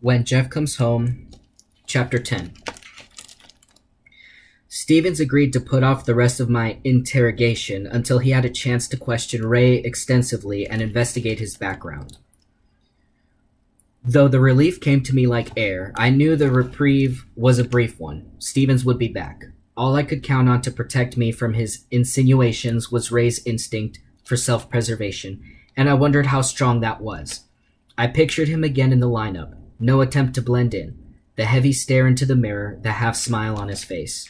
When Jeff Comes Home, Chapter 10. Stevens agreed to put off the rest of my interrogation until he had a chance to question Ray extensively and investigate his background. Though the relief came to me like air, I knew the reprieve was a brief one. Stevens would be back. All I could count on to protect me from his insinuations was Ray's instinct for self-preservation, and I wondered how strong that was. I pictured him again in the lineup. No attempt to blend in. The heavy stare into the mirror, the half-smile on his face.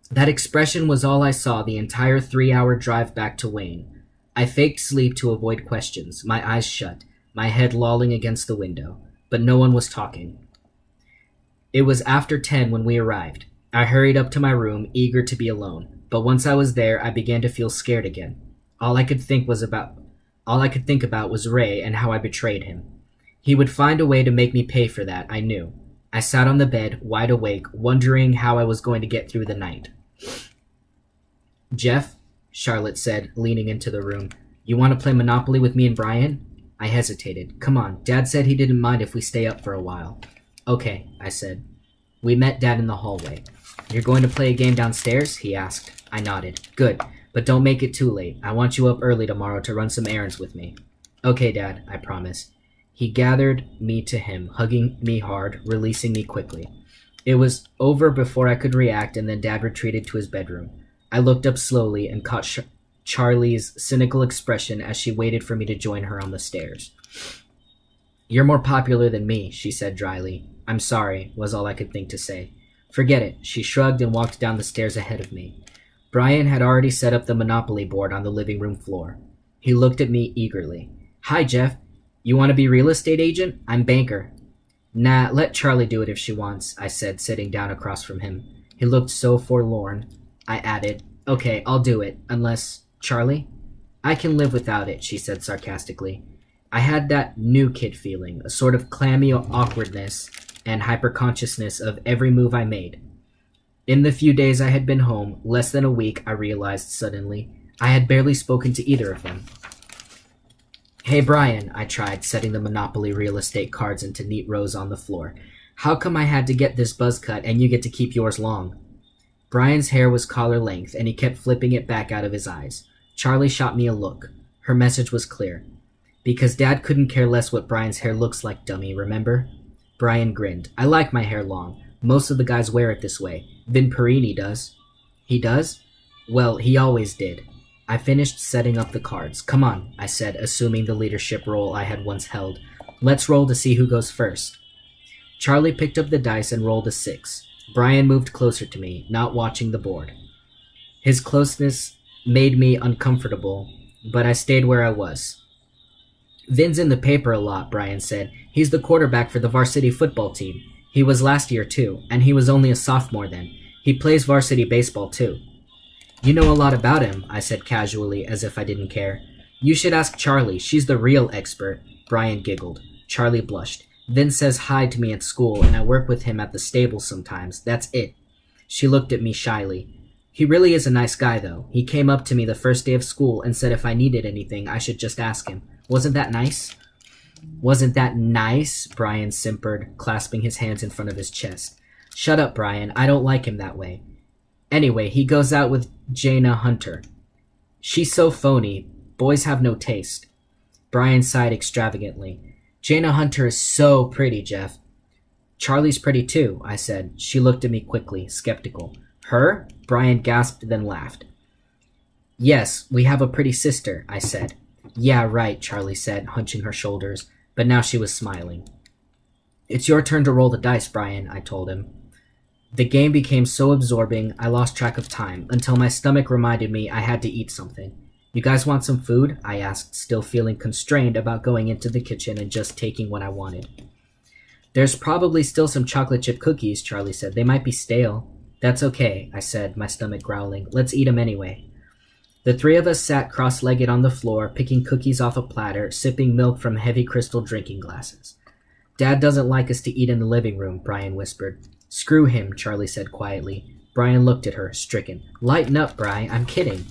That expression was all I saw the entire 3-hour drive back to Wayne. I faked sleep to avoid questions, my eyes shut, my head lolling against the window, but no one was talking. It was after 10 when we arrived. I hurried up to my room, eager to be alone, but once I was there, I began to feel scared again. All I could think about was Ray and how I betrayed him. He would find a way to make me pay for that, I knew. I sat on the bed, wide awake, wondering how I was going to get through the night. "Jeff," Charlotte said, leaning into the room, "you want to play Monopoly with me and Brian?" I hesitated. "Come on, Dad said he didn't mind if we stay up for a while." "Okay," I said. We met Dad in the hallway. "You're going to play a game downstairs?" he asked. I nodded. "Good, but don't make it too late. I want you up early tomorrow to run some errands with me." "Okay, Dad," I promised. He gathered me to him, hugging me hard, releasing me quickly. It was over before I could react, and then Dad retreated to his bedroom. I looked up slowly and caught Charlie's cynical expression as she waited for me to join her on the stairs. "You're more popular than me," she said dryly. "I'm sorry," was all I could think to say. "Forget it," she shrugged and walked down the stairs ahead of me. Brian had already set up the Monopoly board on the living room floor. He looked at me eagerly. "Hi, Jeff. You want to be real estate agent? I'm banker." "Nah, let Charlie do it if she wants," I said, sitting down across from him. He looked so forlorn. I added, "Okay, I'll do it, unless... Charlie?" "I can live without it," she said sarcastically. I had that new kid feeling, a sort of clammy awkwardness and hyperconsciousness of every move I made. In the few days I had been home, less than a week, I realized suddenly, I had barely spoken to either of them. "Hey, Brian," I tried, setting the Monopoly real estate cards into neat rows on the floor. "How come I had to get this buzz cut and you get to keep yours long?" Brian's hair was collar length, and he kept flipping it back out of his eyes. Charlie shot me a look. Her message was clear. "Because Dad couldn't care less what Brian's hair looks like, dummy, remember?" Brian grinned. "I like my hair long. Most of the guys wear it this way. Vin Perini does." "He does?" "Well, he always did." I finished setting up the cards. "Come on," I said, assuming the leadership role I had once held. "Let's roll to see who goes first." Charlie picked up the dice and rolled a 6. Brian moved closer to me, not watching the board. His closeness made me uncomfortable, but I stayed where I was. "Vin's in the paper a lot," Brian said. "He's the quarterback for the varsity football team. He was last year too, and he was only a sophomore then. He plays varsity baseball too." "You know a lot about him," I said casually, as if I didn't care. "You should ask Charlie. She's the real expert." Brian giggled. Charlie blushed. "Vin says hi to me at school, and I work with him at the stable sometimes. That's it." She looked at me shyly. "He really is a nice guy, though. He came up to me the first day of school and said if I needed anything, I should just ask him. Wasn't that nice?" "Wasn't that nice?" Brian simpered, clasping his hands in front of his chest. "Shut up, Brian. I don't like him that way. Anyway, he goes out with Jana Hunter. She's so phony. Boys have no taste." Brian sighed extravagantly. "Jana Hunter is so pretty, Jeff." "Charlie's pretty too," I said. She looked at me quickly, skeptical. "Her?" Brian gasped, then laughed. "Yes, we have a pretty sister," I said. "Yeah, right," Charlie said, hunching her shoulders, but now she was smiling. "It's your turn to roll the dice, Brian," I told him. The game became so absorbing, I lost track of time, until my stomach reminded me I had to eat something. "You guys want some food?" I asked, still feeling constrained about going into the kitchen and just taking what I wanted. "There's probably still some chocolate chip cookies," Charlie said. "They might be stale." "That's okay," I said, my stomach growling. "Let's eat 'em anyway." The three of us sat cross-legged on the floor, picking cookies off a platter, sipping milk from heavy crystal drinking glasses. "Dad doesn't like us to eat in the living room," Brian whispered. "Screw him," Charlie said quietly. Brian looked at her, stricken. "Lighten up, Bri. I'm kidding."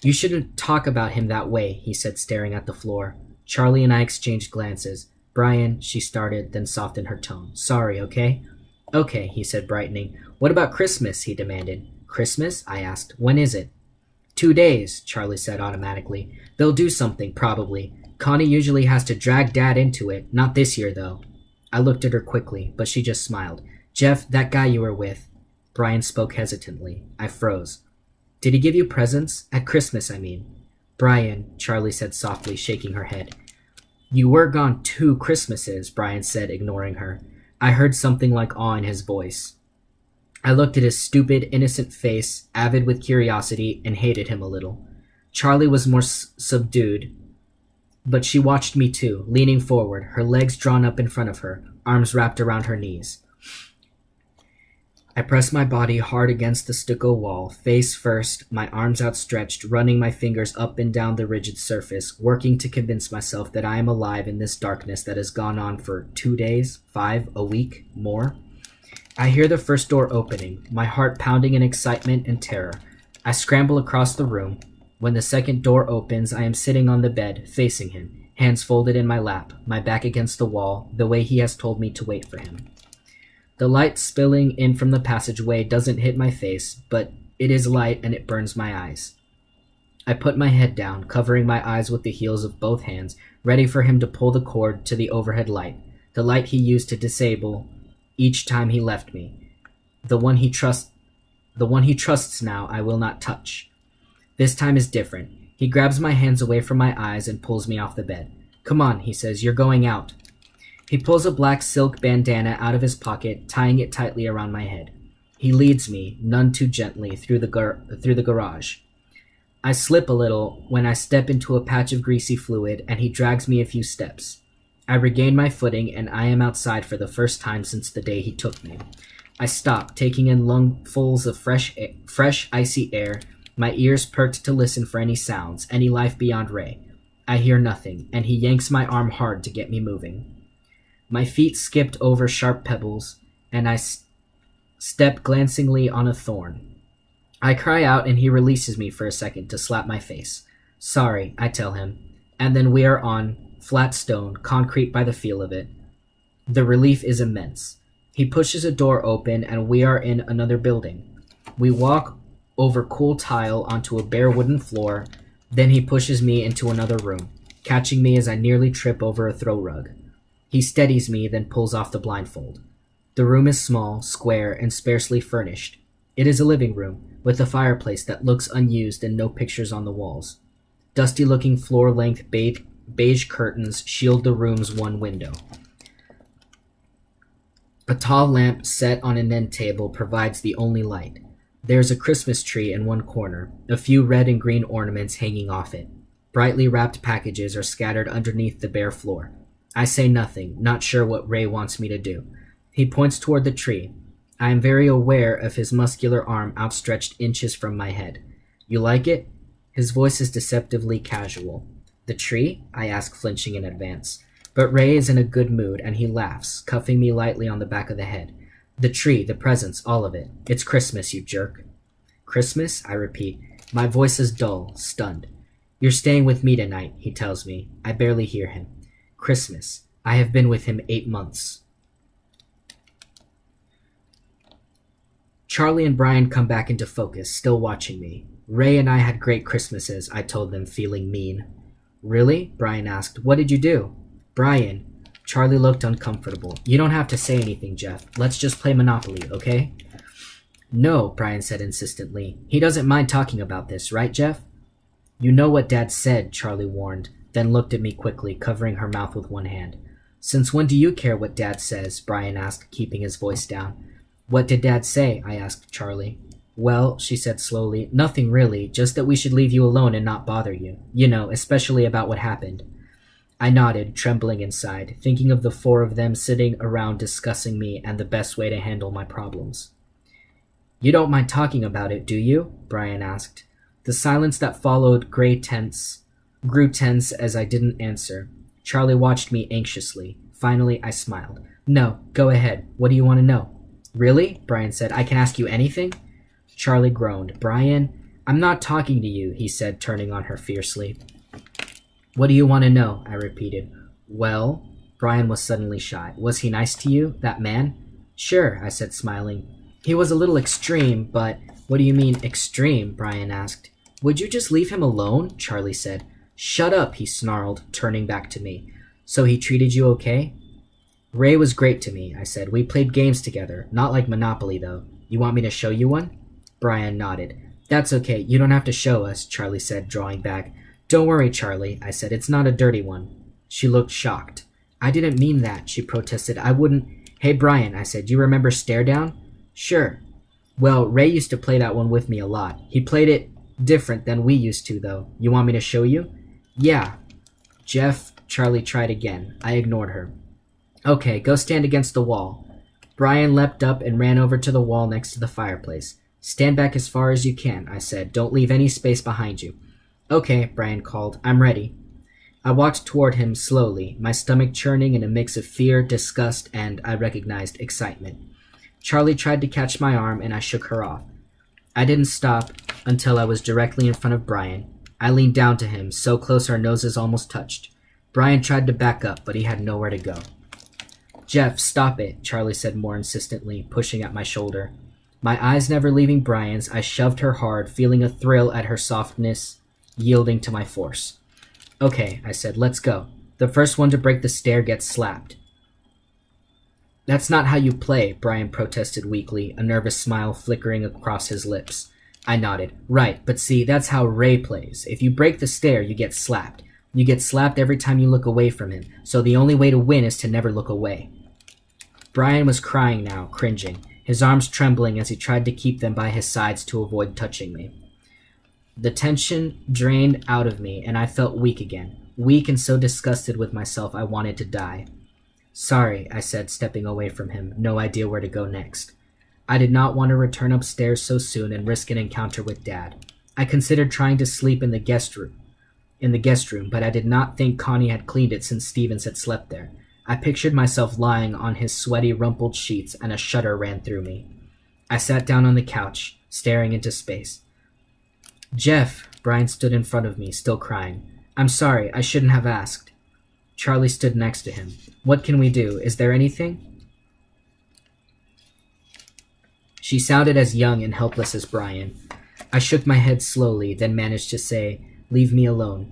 "You shouldn't talk about him that way," he said, staring at the floor. Charlie and I exchanged glances. Brian, she started, then softened her tone. Sorry, okay? Okay, he said, brightening. What about Christmas? He demanded. Christmas? I asked. When is it? 2 days, Charlie said automatically. They'll do something, probably. Connie usually has to drag Dad into it. Not this year, though. I looked at her quickly, but she just smiled. Jeff, that guy you were with. Brian spoke hesitantly. I froze. Did he give you presents? At Christmas, I mean. Brian, Charlie said softly, shaking her head. You were gone 2 Christmases, Brian said, ignoring her. I heard something like awe in his voice. I looked at his stupid, innocent face, avid with curiosity, and hated him a little. Charlie was more subdued, but she watched me too, leaning forward, her legs drawn up in front of her, arms wrapped around her knees. I pressed my body hard against the stucco wall, face first, my arms outstretched, running my fingers up and down the rigid surface, working to convince myself that I am alive in this darkness that has gone on for 2 days, 5, a week, more. I hear the first door opening, my heart pounding in excitement and terror. I scramble across the room. When the second door opens, I am sitting on the bed, facing him, hands folded in my lap, my back against the wall, the way he has told me to wait for him. The light spilling in from the passageway doesn't hit my face, but it is light and it burns my eyes. I put my head down, covering my eyes with the heels of both hands, ready for him to pull the cord to the overhead light, the light he used to disable each time he left me. The one he trusts now I will not touch. This time is different. He grabs my hands away from my eyes and pulls me off the bed. Come on, he says, you're going out. He pulls a black silk bandana out of his pocket, tying it tightly around my head. He leads me, none too gently, through the garage. I slip a little when I step into a patch of greasy fluid, and he drags me a few steps. I regain my footing, and I am outside for the first time since the day he took me. I stop, taking in lungfuls of fresh, icy air, my ears perked to listen for any sounds, any life beyond Ray. I hear nothing, and he yanks my arm hard to get me moving. My feet skipped over sharp pebbles, and I step glancingly on a thorn. I cry out, and he releases me for a second to slap my face. Sorry, I tell him, and then we are on flat stone, concrete by the feel of it. The relief is immense. He pushes a door open, and we are in another building. We walk over cool tile onto a bare wooden floor, then he pushes me into another room, catching me as I nearly trip over a throw rug. He steadies me, then pulls off the blindfold. The room is small, square, and sparsely furnished. It is a living room, with a fireplace that looks unused and no pictures on the walls. Dusty-looking floor-length beige curtains shield the room's one window. A tall lamp set on an end table provides the only light. There's a Christmas tree in one corner, a few red and green ornaments hanging off it. Brightly wrapped packages are scattered underneath the bare floor. I say nothing, not sure what Ray wants me to do. He points toward the tree. I am very aware of his muscular arm outstretched inches from my head. You like it? His voice is deceptively casual. The tree? I ask, flinching in advance. But Ray is in a good mood, and he laughs, cuffing me lightly on the back of the head. The tree, the presents, all of it. It's Christmas, you jerk. Christmas? I repeat. My voice is dull, stunned. You're staying with me tonight, he tells me. I barely hear him. Christmas. I have been with him 8 months. Charlie and Brian come back into focus, still watching me. Ray and I had great Christmases, I told them, feeling mean. Really? Brian asked. What did you do? Brian. Charlie looked uncomfortable. You don't have to say anything, Jeff. Let's just play Monopoly, okay? No, Brian said insistently. He doesn't mind talking about this, right, Jeff? You know what Dad said, Charlie warned, then looked at me quickly, covering her mouth with one hand. Since when do you care what Dad says? Brian asked, keeping his voice down. What did Dad say? I asked Charlie. Well, she said slowly, nothing really, just that we should leave you alone and not bother you. You know, especially about what happened. I nodded, trembling inside, thinking of the 4 of them sitting around discussing me and the best way to handle my problems. You don't mind talking about it, do you? Brian asked. The silence that followed grew tense as I didn't answer. Charlie watched me anxiously. Finally, I smiled. No, go ahead. What do you want to know? Really? Brian said. I can ask you anything? Charlie groaned. Brian, I'm not talking to you, he said, turning on her fiercely. What do you want to know? I repeated. Well, Brian was suddenly shy. Was he nice to you, that man? Sure, I said, smiling. He was a little extreme, but... What do you mean, extreme? Brian asked. Would you just leave him alone? Charlie said. Shut up, he snarled, turning back to me. So he treated you okay? Ray was great to me, I said. We played games together. Not like Monopoly, though. You want me to show you one? Brian nodded. That's okay. You don't have to show us, Charlie said, drawing back. Don't worry, Charlie, I said. It's not a dirty one. She looked shocked. I didn't mean that, she protested. I wouldn't... Hey, Brian, I said. You remember Stare Down? Sure. Well, Ray used to play that one with me a lot. He played it different than we used to, though. You want me to show you? Yeah. Jeff, Charlie tried again. I ignored her. Okay, go stand against the wall. Brian leapt up and ran over to the wall next to the fireplace. Stand back as far as you can, I said. Don't leave any space behind you. Okay, Brian called. I'm ready. I walked toward him slowly, my stomach churning in a mix of fear, disgust, and, I recognized, excitement. Charlie tried to catch my arm, and I shook her off. I didn't stop until I was directly in front of Brian. I leaned down to him, so close our noses almost touched. Brian tried to back up, but he had nowhere to go. Jeff, stop it, Charlie said more insistently, pushing at my shoulder. My eyes never leaving Brian's, I shoved her hard, feeling a thrill at her softness, yielding to my force. Okay, I said, let's go. The first one to break the stair gets slapped. That's not how you play, Brian protested weakly, a nervous smile flickering across his lips. I nodded. Right, but see, that's how Ray plays. If you break the stair, you get slapped. You get slapped every time you look away from him, so the only way to win is to never look away. Brian was crying now, cringing, his arms trembling as he tried to keep them by his sides to avoid touching me. The tension drained out of me, and I felt weak again. Weak and so disgusted with myself I wanted to die. Sorry, I said, stepping away from him, no idea where to go next. I did not want to return upstairs so soon and risk an encounter with Dad. I considered trying to sleep in the guest room, but I did not think Connie had cleaned it since Stevens had slept there. I pictured myself lying on his sweaty, rumpled sheets, and a shudder ran through me. I sat down on the couch, staring into space. Jeff, Brian stood in front of me, still crying. I'm sorry, I shouldn't have asked. Charlie stood next to him. What can we do? Is there anything? She sounded as young and helpless as Brian. I shook my head slowly, then managed to say, Leave me alone.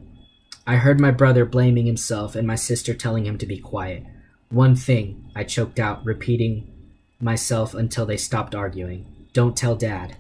I heard my brother blaming himself and my sister telling him to be quiet. One thing, I choked out, repeating myself until they stopped arguing. Don't tell Dad.